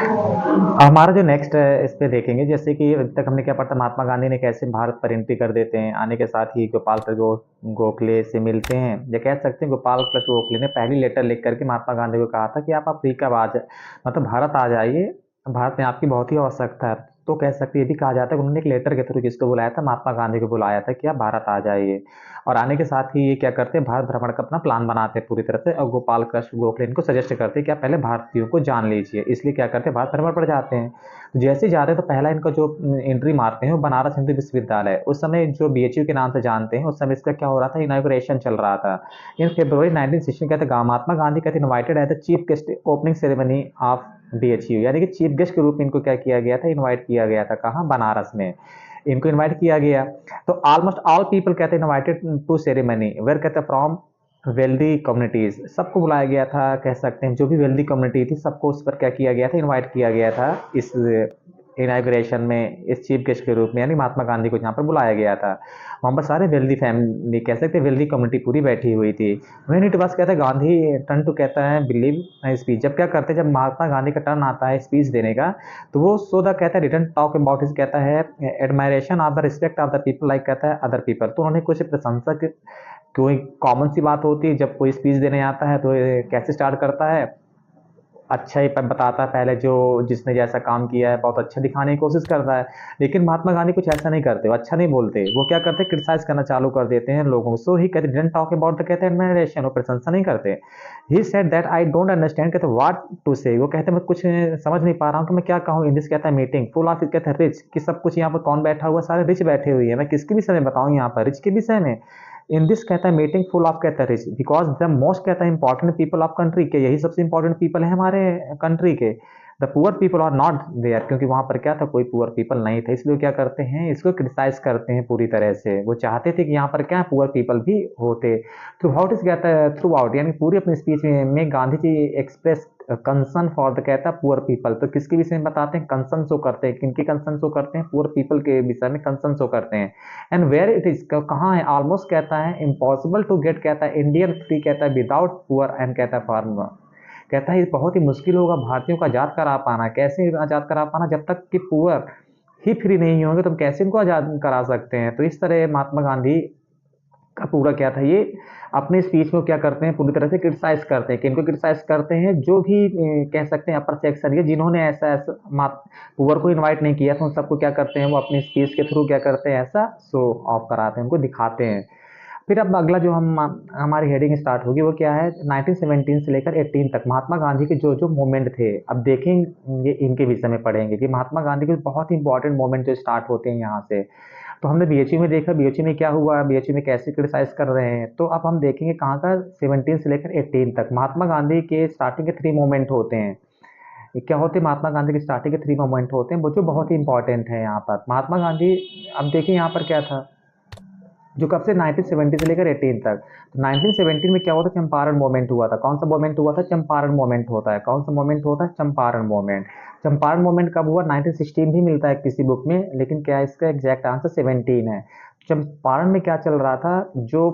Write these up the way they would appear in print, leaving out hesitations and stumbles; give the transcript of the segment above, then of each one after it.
हमारा जो नेक्स्ट है इस पे देखेंगे, जैसे कि अभी तक हमने क्या पढ़ा, महात्मा गांधी ने कैसे भारत पर एंट्री कर देते हैं, आने के साथ ही गोपाल कृष्ण गोखले से मिलते हैं। या कह सकते हैं गोपाल कृष्ण गोखले ने पहली लेटर लिख करके महात्मा गांधी को कहा था कि आप अफ्रीका आ जाए, मतलब भारत आ जाइए, भारत में आपकी बहुत ही आवश्यकता है। तो कह सकते हैं ये भी कहा जाता है कि उन्होंने एक लेटर के थ्रू किसको बुलाया था, महात्मा गांधी को बुलाया था कि आप भारत आ जाइए। और आने के साथ ही ये क्या करते हैं, भारत भ्रमण का अपना प्लान बनाते हैं पूरी तरह से, और गोपाल कृष्ण गोखले इनको सजेस्ट करते हैं कि आप पहले भारतीयों को जान लीजिए, इसलिए क्या करते हैं भारत भ्रमण पर जाते हैं। तो जैसे ही जाते हैं तो पहला इनका जो एंट्री मारते हैं वो बनारस हिंदू विश्वविद्यालय, उस समय जो बीएचयू के नाम से जानते हैं, उस समय इसका क्या हो रहा था, इनॉग्रेशन चल रहा था। इन फरवरी 1916 कहते हैं महात्मा गांधी कहते invited as the chief guest opening ceremony of BHU, यानी कि चीफ गेस्ट के रूप में इनको क्या किया गया था, इनवाइट किया गया था, कहाँ, बनारस में इनको इनवाइट किया गया। तो ऑलमोस्ट ऑल पीपल कहते हैं इनवाइटेड टू सेरेमनी वेयर कहते हैं फ्रॉम वेल्दी कम्युनिटीज, सबको बुलाया गया था, कह सकते हैं जो भी वेल्दी कम्युनिटी थी सबको उस पर क्या किया गया था, इनवाइट किया गया था इस इनाग्रेशन में, इस चीफ गेस्ट के रूप में, यानी महात्मा गांधी को जहाँ पर बुलाया गया था। वहाँ पर सारे वेल्दी फैमिली, कह सकते हैं वेल्दी कम्युनिटी पूरी बैठी हुई थी। व्हेन इट वाज कहता है गांधी टर्न टू, कहता है बिलीव स्पीच, जब क्या करते हैं, जब महात्मा गांधी का टर्न आता है स्पीच देने का, तो वो सो द कहता है रिटर्न टॉक अबाउट हिज, कहता है admiration of the respect of the people, like कहता है अदर पीपल। तो उन्होंने कुछ प्रशंसा, कोई कॉमन सी बात होती है जब कोई स्पीच देने आता है तो ये कैसे स्टार्ट करता है, अच्छा ही बताता है पहले, जो जिसने जैसा काम किया है बहुत अच्छा दिखाने की कोशिश करता है। लेकिन महात्मा गांधी कुछ ऐसा नहीं करते, वो अच्छा नहीं बोलते, वो क्या करते हैं क्रिटिसाइज करना चालू कर देते हैं लोगों को। सो ही कहते डिडंट टॉक अबाउट द, कहते हैं एडमिरेशन, वो प्रशंसा नहीं करते। He said that I don't understand, कहते व्हाट टू से, वो कहते मैं कुछ समझ नहीं पा रहा हूँ कि मैं क्या कहूँ इन दिस, कहता है मीटिंग फुल ऑफ, कहते हैं रिच, कि सब कुछ यहाँ पर कौन बैठा हुआ, सारे रिच बैठे हुए हैं, मैं किसके विषय में बताऊँ यहाँ पर, रिच के विषय में। इन दिस कहता है मीटिंग फुल ऑफ, कहता है रिच, बिकॉज द मोस्ट, कहता है इंपॉर्टेंट पीपल ऑफ कंट्री के, यही सबसे इंपॉर्टेंट पीपल है हमारे कंट्री के। The poor people are not there, क्योंकि वहां पर क्या था, कोई पुअर पीपल नहीं था, इसलिए क्या करते हैं, इसको क्रिटिसाइज करते हैं पूरी तरह से। वो चाहते थे कि यहाँ पर क्या पुअर पीपल भी होते। थ्रू आउट इस, कहता है थ्रू आउट, यानी पूरी अपनी स्पीच में Gandhi ji express concern for the, कहता है पुअर पीपल। तो किसके विषय में बताते हैं, कंसर्न शो करते हैं, किनके कंसर्न शो करते हैं, पुअर पीपल के विषय में कंसर्न शो करते हैं। एंड वेयर इट इज, कहाँ है, ऑलमोस्ट कहता है इम्पॉसिबल टू गेट, कहता है इंडियन फ्री, कहता है विदाउट पुअर एंड, कहता है फार्मर, कहता है ये बहुत ही मुश्किल होगा भारतीयों को आज़ाद करा पाना। कैसे आज़ाद करा पाना, जब तक कि पुअर ही फ्री नहीं होंगे तो हम कैसे इनको आज़ाद करा सकते हैं। तो इस तरह महात्मा गांधी का पूरा क्या था, ये अपने स्पीच में क्या करते हैं, पूरी तरह से क्रिटिसाइज करते हैं। किनको क्रिटिसाइज करते हैं, जो भी कह सकते हैं अपर सेक्शन के, जिन्होंने ऐसा ऐसा पुअर को इनवाइट नहीं किया था, उन सबको क्या करते हैं, वो अपनी स्पीच के थ्रू क्या करते हैं, ऐसा शो ऑफ कराते हैं, उनको दिखाते हैं। फिर अब अगला जो हम हमारी हेडिंग स्टार्ट होगी वो क्या है, 1917 से लेकर 18 तक महात्मा गांधी के जो जो मोमेंट थे। अब देखेंगे इनके विषय में पढ़ेंगे कि महात्मा गांधी के बहुत ही इंपॉर्टेंट मोमेंट जो स्टार्ट होते हैं यहाँ से। तो हमने बीएचयू में देखा, बीएचयू में क्या हुआ, बीएचयू में कैसे क्रिटिसाइज कर रहे हैं। तो अब हम देखेंगे कहाँ का, 17 से लेकर 18 तक महात्मा गांधी के स्टार्टिंग के 3 मोमेंट होते हैं। ये क्या होते हैं, महात्मा गांधी के स्टार्टिंग के 3 मोमेंट होते हैं, वो जो बहुत ही इंपॉर्टेंट है यहाँ पर। महात्मा गांधी, अब देखिए यहाँ पर क्या था, जो कब से 1970 से लेकर 18 तक। तो 1917 में क्या हुआ था, चंपारण मोमेंट हुआ था। कौन सा मोमेंट हुआ था, चंपारण मोमेंट होता है। कौन सा मोमेंट होता है, चंपारण मोमेंट। चंपारण मोमेंट कब हुआ, 1916 भी मिलता है किसी बुक में, लेकिन क्या है इसका एग्जैक्ट आंसर 17 है। चंपारण में क्या चल रहा था, जो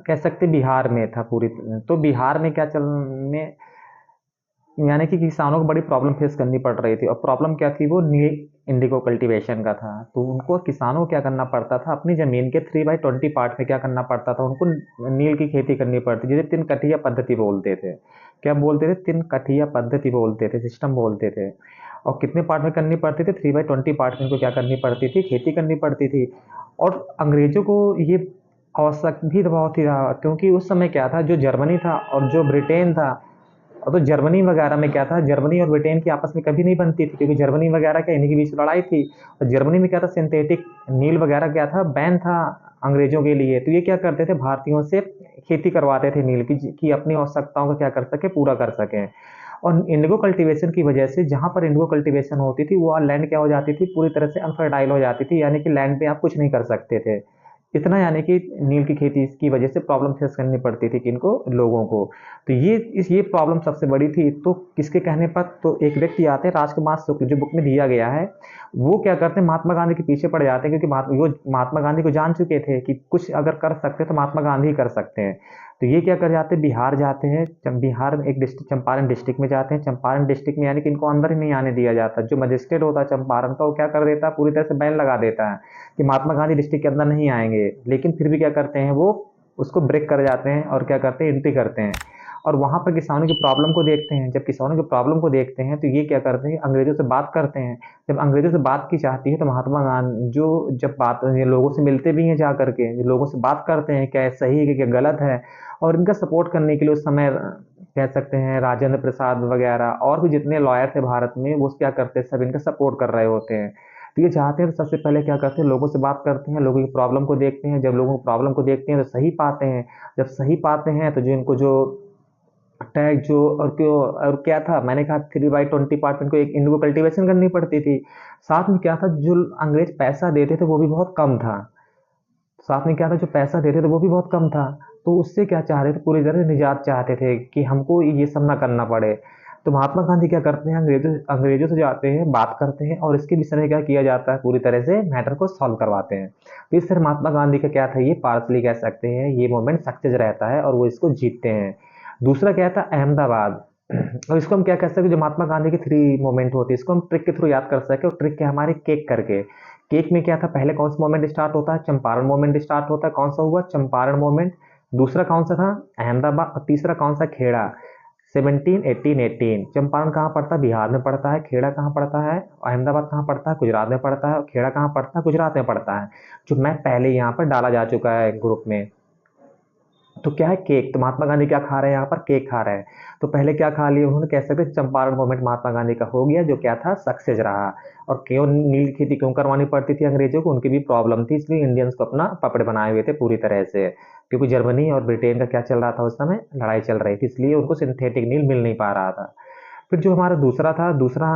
कह सकते बिहार में था पूरी। तो बिहार में क्या चल में, यानी कि किसानों को बड़ी प्रॉब्लम फेस करनी पड़ रही थी, और प्रॉब्लम क्या थी, वो नील इंडिगो कल्टीवेशन का था। तो उनको, किसानों को क्या करना पड़ता था, अपनी जमीन के 3/20 पार्ट में क्या करना पड़ता था, उनको नील की खेती करनी पड़ती, जिसे 3 कठिया पद्धति बोलते थे। क्या बोलते थे, 3 कठिया पद्धति बोलते थे, सिस्टम बोलते थे। और कितने पार्ट में करनी पड़ती थी, 3/20 पार्ट में इनको क्या करनी पड़ती थी, खेती करनी पड़ती थी। और अंग्रेजों को ये आवश्यक भी बहुत ही रहा, क्योंकि उस समय क्या था, जो जर्मनी था और जो ब्रिटेन था, और तो जर्मनी वगैरह में क्या था, जर्मनी और ब्रिटेन की आपस में कभी नहीं बनती थी, क्योंकि जर्मनी वगैरह क्या, इन्हीं के बीच लड़ाई थी। और जर्मनी में क्या था, सिंथेटिक नील वगैरह क्या था, बैन था अंग्रेजों के लिए। तो ये क्या करते थे, भारतीयों से खेती करवाते थे नील की, कि अपनी आवश्यकताओं को क्या कर सके, पूरा कर सकें। और इंडिगो कल्टीवेशन की वजह से, जहाँ पर इंडिगो कल्टीवेशन होती थी, वो लैंड क्या हो जाती थी, पूरी तरह से अनफर्टाइल हो जाती थी, यानी कि लैंड पे आप कुछ नहीं कर सकते थे। इतना, यानी कि नील की खेती की वजह से प्रॉब्लम फेस करनी पड़ती थी किनको, लोगों को। तो ये प्रॉब्लम सबसे बड़ी थी। तो किसके कहने पर, तो एक व्यक्ति आते हैं राजकुमार शुक्ल, जो बुक में दिया गया है, वो क्या करते हैं, महात्मा गांधी के पीछे पड़ जाते हैं, क्योंकि वो महात्मा गांधी को जान चुके थे कि कुछ अगर कर सकते हैं तो महात्मा गांधी ही कर सकते हैं। तो ये क्या कर जाते हैं, बिहार जाते हैं, बिहार में एक डिस्ट्रिक्ट चंपारण डिस्ट्रिक्ट में जाते हैं। चंपारण डिस्ट्रिक्ट में यानी कि इनको अंदर ही नहीं आने दिया जाता। जो मजिस्ट्रेट होता है चंपारण का, वो क्या कर देता है, पूरी तरह से बैन लगा देता है कि महात्मा गांधी डिस्ट्रिक्ट के अंदर नहीं आएंगे। लेकिन फिर भी क्या करते हैं, वो उसको ब्रेक कर जाते हैं और क्या करते हैं, एंट्री करते हैं। और वहाँ पर किसानों की प्रॉब्लम को देखते हैं। जब किसानों की प्रॉब्लम को देखते हैं तो ये क्या करते हैं, अंग्रेजों से बात करते हैं। जब अंग्रेजों से बात की जाती है तो महात्मा गांधी जो जब बात ये लोगों से मिलते भी हैं जा करके, ये लोगों से बात करते हैं क्या सही है क्या गलत है। और इनका सपोर्ट करने के लिए उस समय कह सकते हैं राजेंद्र प्रसाद वगैरह और भी जितने लॉयर थे भारत में, वो क्या करते हैं, सब इनका सपोर्ट कर रहे होते हैं। तो ये चाहते हैं तो सबसे पहले क्या करते हैं, लोगों से बात करते हैं, लोगों की प्रॉब्लम को देखते हैं। जब लोगों की प्रॉब्लम को देखते हैं तो सही पाते हैं। जब सही पाते हैं तो जो इनको जो टैग जो और क्यों और क्या था, मैंने कहा 3/20 पार्ट इनको एक इनको कल्टीवेशन करनी पड़ती थी। साथ में क्या था, जो अंग्रेज पैसा देते थे वो भी बहुत कम था। साथ में क्या था, जो पैसा देते थे वो भी बहुत कम था। तो उससे क्या चाह रहे थे, पूरी तरह निजात चाहते थे कि हमको ये सब ना करना पड़े। तो महात्मा गांधी क्या करते हैं, अंग्रेजों से जाते हैं, बात करते हैं और इसके विषय में क्या किया जाता है, पूरी तरह से मैटर को सॉल्व करवाते हैं। तो इस तरह महात्मा गांधी का क्या था, ये पार्सली कह सकते हैं, ये मूवमेंट सक्सेस रहता है और वो इसको जीतते हैं। दूसरा क्या था, अहमदाबाद। और इसको हम क्या कह सकते हैं, जो महात्मा गांधी की 3 मूवमेंट होती है, इसको हम ट्रिक के थ्रू याद कर सकते हैं। और ट्रिक क्या हमारे केक करके। केक में क्या था, पहले कौन सा मोमेंट स्टार्ट होता है, चंपारण मोमेंट स्टार्ट होता है। कौन सा हुआ, चंपारण मोमेंट। दूसरा कौन सा था, अहमदाबाद। और तीसरा कौन सा, खेड़ा। 17 18 18। चंपारण कहाँ पड़ता है, बिहार में पड़ता है। खेड़ा कहाँ पड़ता है, अहमदाबाद कहाँ पड़ता है, गुजरात में पड़ता है। और खेड़ा कहाँ पड़ता है, गुजरात में पड़ता है। जो मैप पहले यहाँ पर डाला जा चुका है ग्रुप में। तो क्या है, केक। तो महात्मा गांधी क्या खा रहे हैं, यहाँ पर केक खा रहे हैं। तो पहले क्या खा लिया उन्होंने, कह सकते हैं चंपारण मूवमेंट महात्मा गांधी का हो गया, जो क्या था, सक्सेस रहा। और क्यों नील की खेती क्यों करवानी पड़ती थी अंग्रेजों को, उनकी भी प्रॉब्लम थी, इसलिए इंडियंस को अपना पपड़े बनाए हुए थे पूरी तरह से। क्योंकि जर्मनी और ब्रिटेन का क्या चल रहा था उस समय, लड़ाई चल रही थी, इसलिए उनको सिंथेटिक नील मिल नहीं पा रहा था। फिर जो हमारा दूसरा था, दूसरा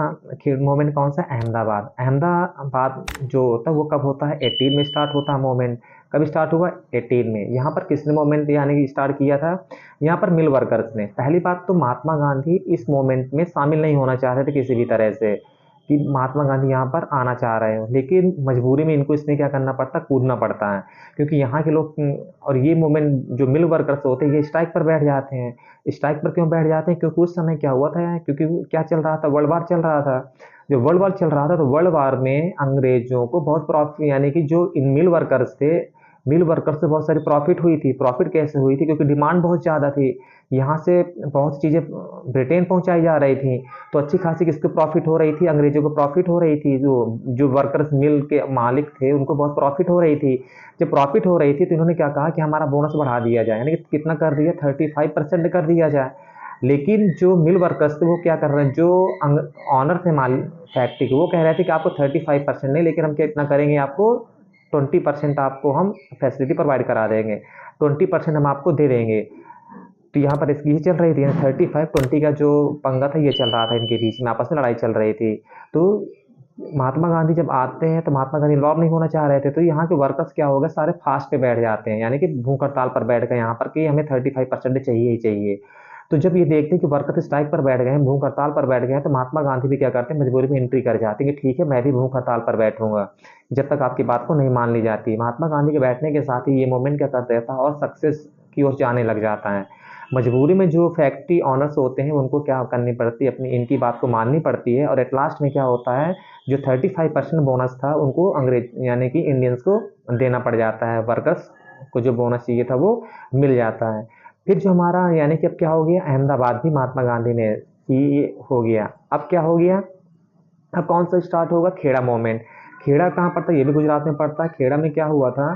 मोमेंट कौन सा, अहमदाबाद। अहमदाबाद जो होता है वो कब होता है, 18 में स्टार्ट होता है मोमेंट। कब स्टार्ट हुआ, 18 में। यहाँ पर किसने मोमेंट यानी कि स्टार्ट किया था, यहाँ पर मिल वर्कर्स ने। पहली बात तो महात्मा गांधी इस मोमेंट में शामिल नहीं होना चाह रहे थे किसी भी तरह से, कि महात्मा गांधी यहाँ पर आना चाह रहे हो, लेकिन मजबूरी में इनको इसलिए क्या करना पड़ता, कूदना पड़ता है। क्योंकि यहाँ के लोग और ये मोमेंट जो मिल वर्कर्स होते हैं, ये स्ट्राइक पर बैठ जाते हैं। स्ट्राइक पर क्यों बैठ जाते हैं, क्योंकि उस समय क्या हुआ था, क्योंकि क्या चल रहा था, वर्ल्ड वार चल रहा था। जो वर्ल्ड वार चल रहा था, तो वर्ल्ड वार में अंग्रेजों को बहुत प्रॉफिट, यानी कि जो इन मिल वर्कर्स थे, मिल वर्कर्स से बहुत सारी प्रॉफिट हुई थी। प्रॉफिट कैसे हुई थी, क्योंकि डिमांड बहुत ज़्यादा थी। यहाँ से बहुत सी चीज़ें ब्रिटेन पहुंचाई जा रही थी। तो अच्छी खासी किसको प्रॉफिट हो रही थी, अंग्रेजों को प्रॉफिट हो रही थी। जो जो वर्कर्स मिल के मालिक थे, उनको बहुत प्रॉफिट हो रही थी। जब प्रॉफिट हो रही थी तो इन्होंने क्या कहा कि हमारा बोनस बढ़ा दिया जाए, यानी कि कितना कर दिया, 35% कर दिया जाए। लेकिन जो मिल वर्कर्स थे वो क्या कर रहे हैं, जो ऑनर थे माल फैक्ट्री के, वो कह रहे थे कि आपको 35% नहीं, लेकिन हम क्या इतना करेंगे, आपको 20% आपको हम फैसिलिटी प्रोवाइड करा देंगे, 20% हम आपको दे देंगे। तो यहाँ पर इसकी ही चल रही थी, 35-20 का जो पंगा था, ये चल रहा था, इनके बीच में आपस में लड़ाई चल रही थी। तो महात्मा गांधी जब आते हैं तो महात्मा गांधी इन्वॉल्व नहीं होना चाह रहे थे। तो यहाँ के वर्कर्स क्या हो गए, सारे फास्ट पे बैठ जाते हैं, यानी कि भूख हड़ताल पर बैठ गए यहाँ पर कि हमें 35% चाहिए ही चाहिए। तो जब ये देखते हैं कि वर्कर स्ट्राइक पर बैठ गए हैं, भूख हड़ताल पर बैठ गए हैं, तो महात्मा गांधी भी क्या करते हैं, मजबूरी में एंट्री कर जाते हैं कि ठीक है, मैं भी भूख हड़ताल पर बैठूंगा जब तक आपकी बात को नहीं मान ली जाती। महात्मा गांधी के बैठने के साथ ही ये मूवमेंट क्या कर देता है और सक्सेस की ओर जाने लग जाता है। मजबूरी में जो फैक्ट्री ऑनर्स होते हैं उनको क्या करनी पड़ती है, अपनी इनकी बात को माननी पड़ती है। और एट लास्ट में क्या होता है, जो 35% बोनस था उनको अंग्रेज यानी कि इंडियंस को देना पड़ जाता है। वर्कर्स को जो बोनस चाहिए था वो मिल जाता है। फिर जो हमारा यानी कि अब क्या हो गया, अहमदाबाद भी महात्मा गांधी ने ये हो गया। अब क्या हो गया, अब कौन सा स्टार्ट होगा, खेड़ा मूवमेंट। खेड़ा कहाँ पड़ता है, ये भी गुजरात में पड़ता है। खेड़ा में क्या हुआ था,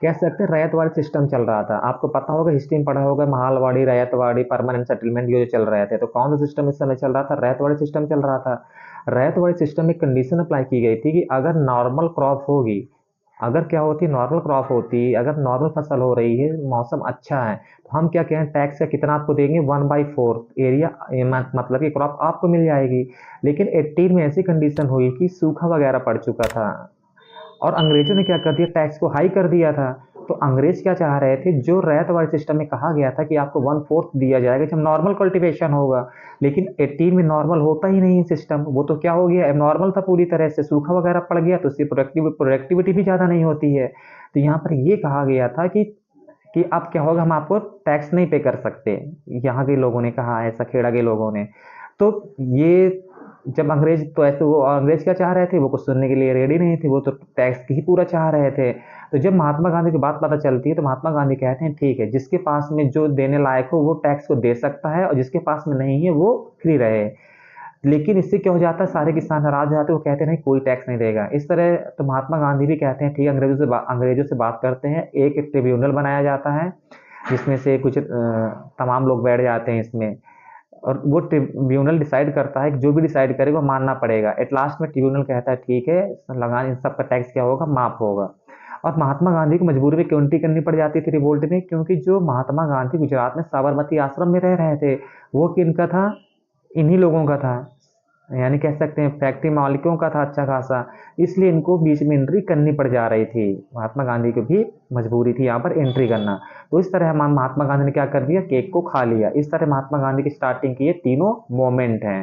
कह सकते हैं रैयतवाड़ी सिस्टम चल रहा था। आपको पता होगा, हिस्ट्री में पढ़ा होगा, महालवाड़ी, रैयतवाड़ी, परमानेंट सेटलमेंट, ये जो चल रहे थे। तो कौन सा सिस्टम इस समय चल रहा था, रैयतवाड़ी सिस्टम चल रहा था। रैयतवाड़ी सिस्टम में कंडीशन अप्लाई की गई थी कि अगर नॉर्मल क्रॉप होगी, अगर क्या होती, नॉर्मल क्रॉप होती, अगर नॉर्मल फसल हो रही है, मौसम अच्छा है, तो हम क्या कहें, टैक्स का कितना आपको देंगे, 1/4 एरिया, मतलब कि क्रॉप आपको मिल जाएगी। लेकिन 18 में ऐसी कंडीशन हुई कि सूखा वगैरह पड़ चुका था और अंग्रेजों ने क्या कर दिया, टैक्स को हाई कर दिया था। तो अंग्रेज क्या चाह रहे थे, जो रैयत वाले सिस्टम में कहा गया था कि आपको 1/4 दिया जाएगा जब नॉर्मल कल्टीवेशन होगा, लेकिन 18 में नॉर्मल होता ही नहीं है सिस्टम। वो तो क्या हो गया, नॉर्मल था, पूरी तरह से सूखा वगैरह पड़ गया, तो उसकी प्रोडक्टिविटी भी ज़्यादा नहीं होती है। तो यहाँ पर ये कहा गया था कि कि अब क्या होगा, हम आपको टैक्स नहीं पे कर सकते। यहाँ के लोगों ने कहा है, सखेड़ा के लोगों ने। तो ये जब अंग्रेज, तो ऐसे वो अंग्रेज क्या चाह रहे थे, वो कुछ सुनने के लिए रेडी नहीं थे, वो तो टैक्स ही पूरा चाह रहे थे। तो जब महात्मा गांधी की बात पता चलती है तो महात्मा गांधी कहते हैं ठीक है, जिसके पास में जो देने लायक हो वो टैक्स को दे सकता है, और जिसके पास में नहीं है वो फ्री रहे। लेकिन इससे क्या हो जाता है, सारे किसान नाराज हो जाते हैं, वो कहते हैं नहीं कोई टैक्स नहीं देगा। इस तरह तो महात्मा गांधी भी कहते हैं ठीक है, अंग्रेजों से बात करते हैं, एक ट्रिब्यूनल बनाया जाता है जिसमें से कुछ तमाम लोग बैठ जाते हैं इसमें, और वो ट्रिब्यूनल डिसाइड करता है कि जो भी डिसाइड करे वो मानना पड़ेगा। एट लास्ट में ट्रिब्यूनल कहता है ठीक है, लगा इन सबका टैक्स क्या होगा, माफ होगा। और महात्मा गांधी को मजबूरी में क्यों एंट्री करनी पड़ जाती थी रिवोल्ट में, क्योंकि जो महात्मा गांधी गुजरात में साबरमती आश्रम में रह रहे थे, वो किनका था, इन्हीं लोगों का था। यानी कह सकते हैं फैक्ट्री मालिकों का था अच्छा खासा। इसलिए इनको बीच में एंट्री करनी पड़ जा रही थी, महात्मा गांधी को भी मजबूरी थी यहाँ पर एंट्री करना। तो इस तरह महात्मा गांधी ने क्या कर दिया, केक को खा लिया। इस तरह महात्मा गांधी की स्टार्टिंग की ये तीनों मोमेंट हैं।